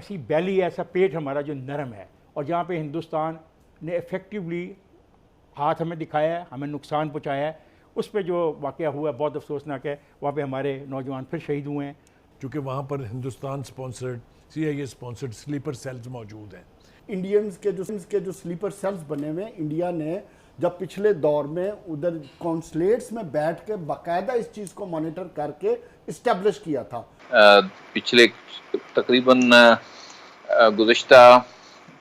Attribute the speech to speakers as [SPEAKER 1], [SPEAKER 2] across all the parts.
[SPEAKER 1] ऐसी बैली है, ऐसा पेट हमारा जो नरम है, और जहाँ पे हिंदुस्तान ने इफ़ेक्टिवली हाथ हमें दिखाया है, हमें नुकसान पहुँचाया है, उस पर जो वाक़या हुआ है बहुत अफसोसनाक है। वहाँ पे हमारे नौजवान फिर शहीद हुए हैं।
[SPEAKER 2] क्योंकि वहाँ पर Hindustan sponsored CIA sponsored sleeper cells मौजूद हैं।
[SPEAKER 3] इंडियंस के जो स्लीपर सेल्स बने हुए हैं, इंडिया ने जब पिछले दौर में उधर कॉन्सुलेट्स में बैठ के बाकायदा इस चीज़ को मॉनिटर करके इस्टेब्लिश किया था।
[SPEAKER 4] पिछले तकरीबन गुज़िश्ता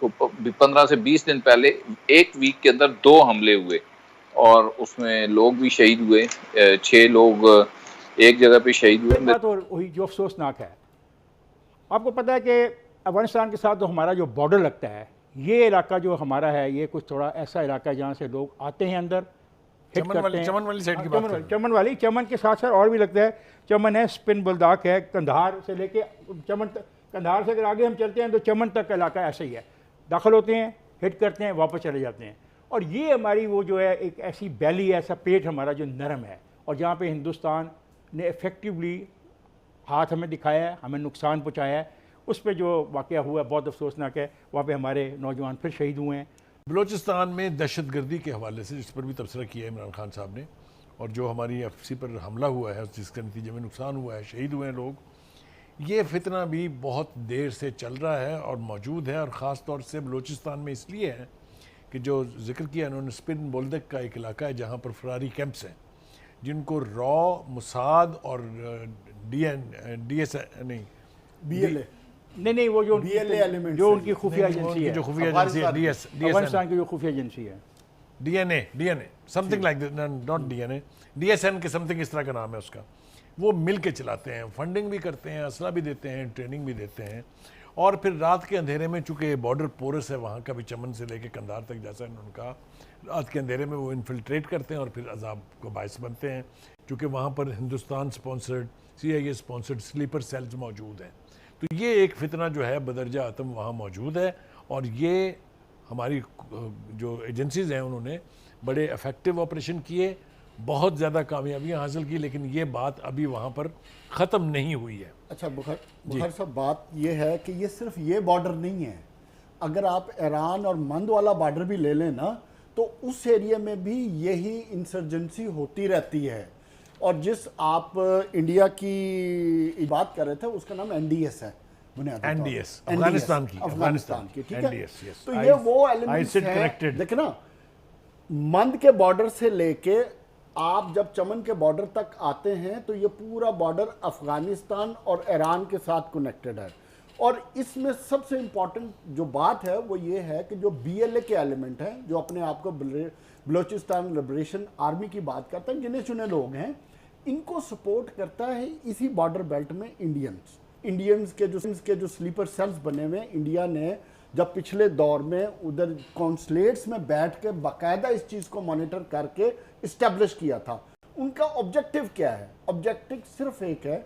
[SPEAKER 4] 15 से 20 दिन पहले एक वीक के अंदर 2 हमले हुए और उसमें लोग भी शहीद हुए, 6 लोग एक जगह पे शहीद हुए।
[SPEAKER 1] बात और वही जो अफसोसनाक है, आपको पता है कि अफगानिस्तान के साथ जो हमारा जो बॉर्डर लगता है, ये इलाका जो हमारा है, ये कुछ थोड़ा ऐसा इलाका है जहाँ से लोग आते हैं अंदर, हिट करते हैं।
[SPEAKER 2] चमन वाली साइड की बात कर रहे हैं।
[SPEAKER 1] चमन के साथ साथ और भी लगता है। चमन है, स्पिन बुलदाक है, कंधार से लेके चमन तक। कंधार से अगर आगे हम चलते हैं तो चमन तक का इलाका ऐसा ही है, दाखिल होते हैं, हिट करते हैं, वापस चले जाते हैं। और ये हमारी वो जो है एक ऐसी बैली है, ऐसा पेट हमारा जो नरम है, और जहाँ पे हिंदुस्तान ने इफ़ेक्टिवली हाथ हमें दिखाया है, हमें नुकसान पहुँचाया है, उस पर जो वाक़या हुआ है बहुत अफसोसनाक है। वहाँ पे हमारे नौजवान फिर शहीद हुए हैं।
[SPEAKER 2] बलूचिस्तान में दहशतगर्दी के हवाले से, जिस पर भी तबसरा किया है इमरान खान साहब ने, और जो हमारी FCC पर हमला हुआ है जिसके नतीजे में नुकसान हुआ है, शहीद हुए हैं लोग, ये फितना भी बहुत देर से चल रहा है और मौजूद है। और ख़ास तौर से बलूचिस्तान में इसलिए है कि जो जिक्र किया उन्होंने, स्पिन बोल्दक का एक इलाका है जहाँ पर फरारी कैंप्स हैं, जिनको रॉ, मुसाद और DS नहीं
[SPEAKER 3] BLA
[SPEAKER 1] नहीं वो जो
[SPEAKER 3] BLA एलिमेंट
[SPEAKER 1] जो उनकी खुफिया एजेंसी है,
[SPEAKER 2] जो खुफिया एजेंसी है,
[SPEAKER 1] अफगानिस्तान की जो खुफिया एजेंसी है,
[SPEAKER 2] DNA something like that, not DNA, DSN के समथिंग इस तरह का नाम है उसका। वो मिल के चलाते हैं, फंडिंग भी करते हैं, असला भी देते हैं, ट्रेनिंग भी देते हैं। और फिर रात के अंधेरे में, चूँकि बॉर्डर पोरस है वहाँ का भी, चमन से लेके कंधार तक, जैसा इन्होंने कहा, रात के अंधेरे में वो इन्फिल्ट्रेट करते हैं और फिर अजाब को बायस बनते हैं। क्योंकि वहाँ पर Hindustan sponsored CIA sponsored sleeper cells मौजूद हैं। तो ये एक फितना जो है बदरजा आतम वहाँ मौजूद है। और ये हमारी जो एजेंसीज़ हैं उन्होंने बड़े इफ़ेक्टिव ऑपरेशन किए, बहुत ज़्यादा कामयाबियाँ हासिल की, लेकिन ये बात अभी वहाँ पर ख़त्म नहीं हुई है।
[SPEAKER 3] अच्छा बुखार साहब, बात ये है कि ये सिर्फ ये बॉर्डर नहीं है। अगर आप ईरान और मंद वाला बॉर्डर भी ले लें ना, तो उस एरिया में भी यही इंसर्जेंसी होती रहती है। और जिस आप इंडिया की बात कर रहे थे, उसका नाम NDS है,
[SPEAKER 2] NDS अफगानिस्तान की,
[SPEAKER 3] ठीक है।
[SPEAKER 2] NDS, yes.
[SPEAKER 3] तो ये वो एलिमेंट्स हैं, देखिए ना, मंद के बॉर्डर से लेके आप जब चमन के बॉर्डर तक आते हैं तो ये पूरा बॉर्डर अफगानिस्तान और ईरान के साथ कनेक्टेड है। और इसमें सबसे इम्पॉर्टेंट जो बात है वो ये है कि जो BLA के एलिमेंट हैं, जो अपने आप को बलूचिस्तान लिबरेशन आर्मी की बात करते हैं, गिने चुने लोग हैं, इनको सपोर्ट करता है इसी बॉर्डर बेल्ट में इंडियंस के जो स्लीपर सेल्स बने हुए हैं, इंडिया ने जब पिछले दौर में उधर कॉन्सुलेट्स में बैठ के बाकायदा इस चीज़ को मॉनिटर करके इस्टेब्लिश किया था। उनका ऑब्जेक्टिव क्या है? ऑब्जेक्टिव सिर्फ एक है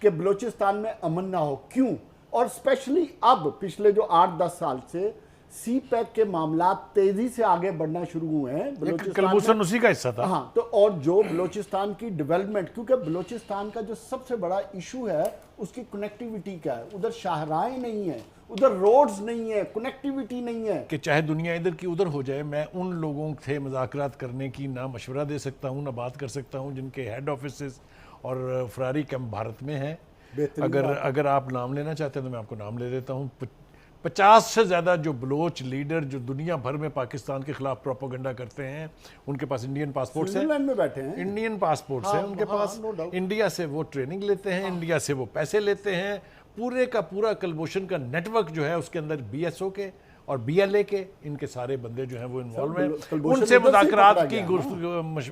[SPEAKER 3] कि बलूचिस्तान में अमन ना हो। क्यों? और स्पेशली अब पिछले जो 8-10 साल से CPEC के मामला तेजी से आगे बढ़ना शुरू हुए हैं।
[SPEAKER 2] कलबूसन उसी का हिस्सा था।
[SPEAKER 3] हाँ, तो और जो बलूचिस्तान की डेवलपमेंट, क्योंकि बलूचिस्तान का जो सबसे बड़ा इशू है उसकी कनेक्टिविटी का है। उधर शाहराहें नहीं है, उधर रोड्स नहीं है, कनेक्टिविटी नहीं है।
[SPEAKER 2] कि चाहे दुनिया इधर की उधर हो जाए, मैं उन लोगों से मुज़ाकरात करने की ना मशवरा दे सकता हूँ, ना बात कर सकता हूँ जिनके हेड ऑफिस और फरारी कैंप भारत में हैं। अगर आप नाम लेना चाहते हैं तो मैं आपको नाम ले देता हूँ। 50 से ज़्यादा जो बलोच लीडर जो दुनिया भर में पाकिस्तान के खिलाफ प्रोपोगंडा करते हैं, उनके पास इंडियन पासपोर्ट्स हैं,
[SPEAKER 3] में बैठे हैं,
[SPEAKER 2] इंडियन पासपोर्ट्स हैं उनके पास। इंडिया से वो ट्रेनिंग लेते हैं, इंडिया से वो पैसे लेते हैं। पूरे का पूरा कलभूषण का नेटवर्क जो है उसके अंदर BSO के और BLA के, इनके सारे बंदे जो हैं वो इन्वॉल्व हैं। उनसे मुज़ाकरात की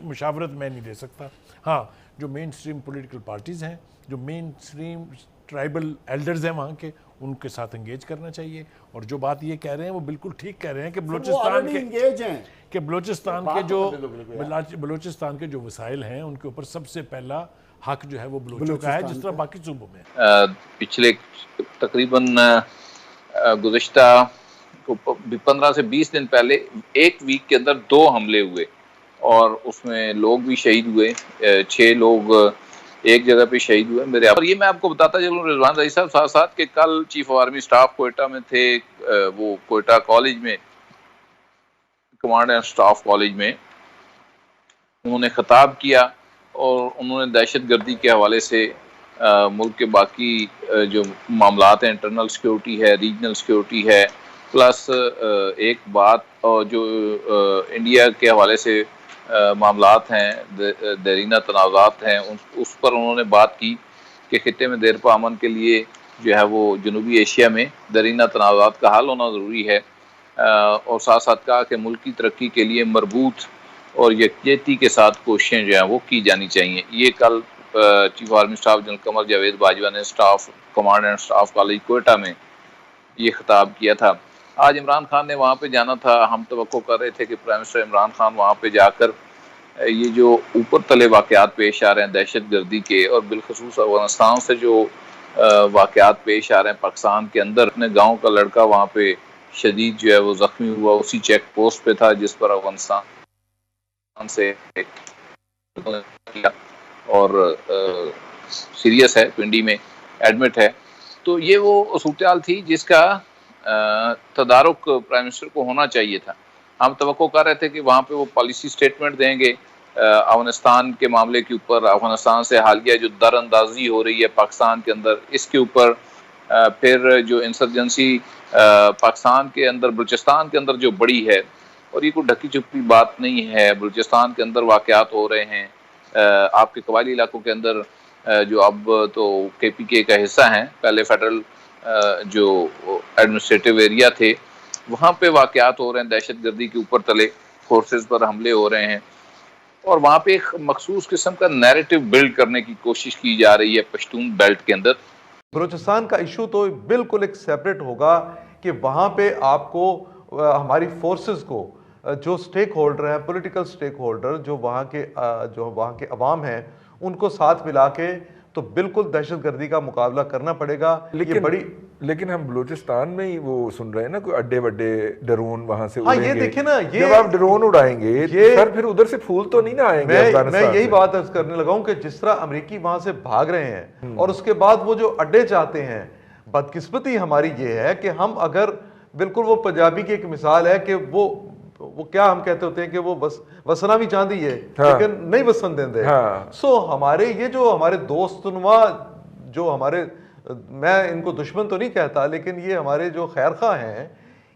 [SPEAKER 2] मुशावरत मैं नहीं दे सकता। हाँ, जो मेन स्ट्रीम पोलिटिकल पार्टीज़ हैं, जो मेन स्ट्रीम ट्राइबल एल्डर्स हैं वहाँ के, उनके साथ एंगेज करना चाहिए। और जो बात ये कह रहे हैं वो बिल्कुल ठीक कह रहे हैं कि बलूचिस्तान के जो वसाइल हैं उनके ऊपर सबसे पहला हक जो है वो बलूचों का है, जिस तरह बाकी सूबों में।
[SPEAKER 4] पिछले तकरीबन गुज़िश्ता 15 से 20 दिन पहले एक वीक के अंदर 2 हमले हुए और उसमें लोग भी शहीद हुए, 6 लोग ایک جگہ پہ شہید ہوئے میرے. اور یہ میں آپ کو بتاتا چلوں رضوان رئیس صاحب ساتھ ساتھ کہ کل chief of army staff Quetta میں تھے, وہ کوئٹہ کالج میں, کمانڈ اینڈ سٹاف کالج میں انہوں نے خطاب کیا اور انہوں نے دہشت گردی کے حوالے سے ملک کے باقی جو معاملات ہیں, انٹرنل سیکیورٹی ہے, ریجنل سیکیورٹی ہے, پلس ایک بات جو انڈیا کے حوالے سے معاملات ہیں, دیرینہ تنازعات ہیں, اس پر انہوں نے بات کی کہ خطے میں دیر پا امن کے لیے جو ہے وہ جنوبی ایشیا میں دیرینہ تنازعات کا حل ہونا ضروری ہے, اور ساتھ ساتھ کہا کہ ملک کی ترقی کے لیے مربوط اور یکجہتی کے ساتھ کوششیں جو ہیں وہ کی جانی چاہیے. یہ کل chief army staff general Qamar Javed Bajwa نے staff command and staff college Quetta میں یہ خطاب کیا تھا. آج عمران خان نے وہاں پہ جانا تھا, ہم توقع کر رہے تھے کہ پرائم منسٹر عمران خان وہاں پہ جا کر یہ جو اوپر تلے واقعات پیش آ رہے ہیں دہشت گردی کے, اور بالخصوص افغانستان سے جو واقعات پیش آ رہے ہیں پاکستان کے اندر, اپنے گاؤں کا لڑکا وہاں پہ شدید جو ہے وہ زخمی ہوا, اسی چیک پوسٹ پہ تھا جس پر افغانستان سے کیا اور سیریس ہے, پنڈی میں ایڈمٹ ہے. تو یہ وہ صورتحال تھی جس کا تدارک پرائم منسٹر کو ہونا چاہیے تھا. ہم توقع کر رہے تھے کہ وہاں پہ وہ پالیسی سٹیٹمنٹ دیں گے افغانستان کے معاملے کے اوپر, افغانستان سے حالیہ جو در اندازی ہو رہی ہے پاکستان کے اندر اس کے اوپر, پھر جو انسرجنسی پاکستان کے اندر بلوچستان کے اندر جو بڑی ہے, اور یہ کوئی ڈھکی چھپی بات نہیں ہے, بلوچستان کے اندر واقعات ہو رہے ہیں, آپ کے قبائلی علاقوں کے اندر جو اب تو کے پی کے کا حصہ ہیں, پہلے فیڈرل جو ایڈمنسٹریٹو ایریا تھے وہاں پہ واقعات ہو رہے ہیں, دہشت گردی کے اوپر تلے فورسز پر حملے ہو رہے ہیں, اور وہاں پہ ایک مخصوص قسم کا نیریٹو بلڈ کرنے کی کوشش کی جا رہی ہے پشتون بیلٹ کے اندر.
[SPEAKER 5] بلوچستان کا ایشو تو بالکل ایک سیپریٹ ہوگا کہ وہاں پہ آپ کو ہماری فورسز کو جو سٹیک ہولڈر ہیں, پولیٹیکل سٹیک ہولڈر جو وہاں کے عوام ہیں, ان کو ساتھ ملا کے تو بالکل دہشت گردی کا مقابلہ کرنا پڑے گا.
[SPEAKER 6] لیکن ہم بلوچستان میں ہی وہ سن رہے ہیں نا, کوئی اڈے بڑے ڈرون وہاں سے
[SPEAKER 5] ہاں یہ دیکھیں نا,
[SPEAKER 6] جب آپ ڈرون اڑائیں گے سر پھر ادھر سے پھول تو نہیں نہ آئیں گے افغانستان سے.
[SPEAKER 5] میں یہی بات عرض کرنے لگا ہوں کہ جس طرح امریکی وہاں سے بھاگ رہے ہیں اور اس کے بعد وہ جو اڈے چاہتے ہیں, بدقسمتی ہماری یہ ہے کہ ہم اگر بالکل وہ پنجابی کی ایک مثال ہے کہ وہ کیا ہم کہتے ہوتے ہیں کہ وہ بس وسنا بھی چاندی ہے لیکن نہیں وسن دیں دے. سو ہمارے یہ جو ہمارے دوست نما جو ہمارے, میں ان کو دشمن تو نہیں کہتا, لیکن یہ ہمارے جو خیر خواہ ہیں,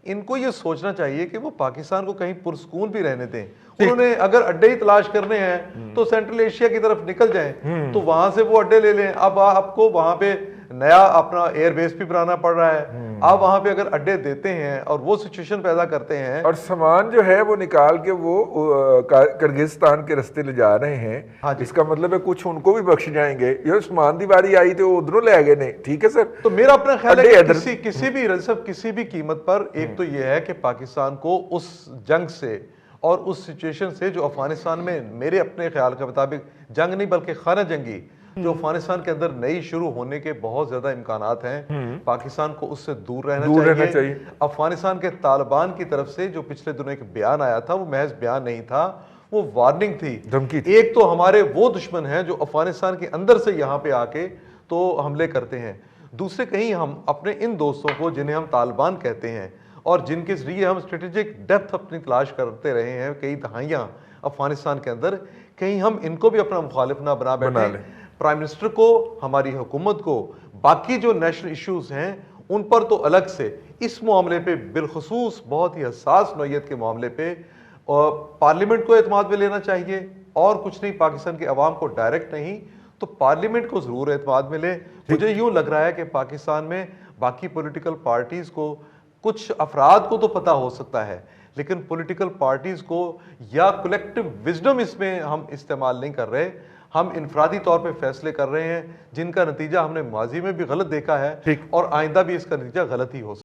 [SPEAKER 5] ان کو یہ سوچنا چاہیے کہ وہ پاکستان کو کہیں پرسکون بھی رہنے دیں. انہوں نے اگر اڈے ہی تلاش کرنے ہیں تو سینٹرل ایشیا کی طرف نکل جائیں, تو وہاں سے وہ اڈے لے لیں. اب آپ کو وہاں پہ نیا اپنا ایئر بیس بھی بنانا پڑ رہا ہے. آپ وہاں پہ اگر اڈے دیتے ہیں اور وہ سچویشن پیدا کرتے ہیں,
[SPEAKER 6] اور سامان جو ہے وہ نکال کے وہ کرگزستان کے رستے لے جا رہے ہیں, اس کا مطلب ہے کچھ ان کو بھی بخش جائیں گے. یہ سامان دی باری آئی تو ادھروں لے گئے نہیں, ٹھیک ہے سر.
[SPEAKER 5] تو میرا اپنا خیال ہے کہ کسی بھی قیمت پر, ایک تو یہ ہے کہ پاکستان کو اس جنگ سے اور اس سچویشن سے جو افغانستان میں, میرے اپنے خیال کے مطابق جنگ نہیں بلکہ خانہ جنگی جو افغانستان کے اندر نئی شروع ہونے کے بہت زیادہ امکانات ہیں, پاکستان کو اس سے دور رہنا چاہیے. افغانستان کے طالبان کی طرف سے جو پچھلے دنوں ایک بیان آیا تھا, وہ محض بیان نہیں تھا, وہ وارننگ تھی, دھمکی تھی. ایک تو ہمارے وہ دشمن ہیں جو افغانستان کے اندر سے یہاں پہ آ کے تو حملے کرتے ہیں, دوسرے کہیں ہم اپنے ان دوستوں کو جنہیں ہم طالبان کہتے ہیں اور جن کے ذریعے ہم اسٹریٹجک ڈیپتھ اپنی تلاش کرتے رہے ہیں کئی دہائیاں افغانستان کے اندر, کہیں ہم ان کو بھی اپنا مخالف نہ بنا بیٹھیں. پرائم منسٹر کو, ہماری حکومت کو, باقی جو نیشنل ایشوز ہیں ان پر تو الگ سے, اس معاملے پہ بالخصوص بہت ہی حساس نوعیت کے معاملے پہ پارلیمنٹ کو اعتماد میں لینا چاہیے, اور کچھ نہیں, پاکستان کے عوام کو ڈائریکٹ نہیں تو پارلیمنٹ کو ضرور اعتماد میں لے. مجھے یوں لگ رہا ہے کہ پاکستان میں باقی پولیٹیکل پارٹیز کو, کچھ افراد کو تو پتہ ہو سکتا ہے, لیکن پولیٹیکل پارٹیز کو یا کولیکٹیو وزڈم اس میں ہم استعمال نہیں کر رہے, ہم انفرادی طور پہ فیصلے کر رہے ہیں جن کا نتیجہ ہم نے ماضی میں بھی غلط دیکھا ہے اور آئندہ بھی اس کا نتیجہ غلط ہی ہو سکتا ہے.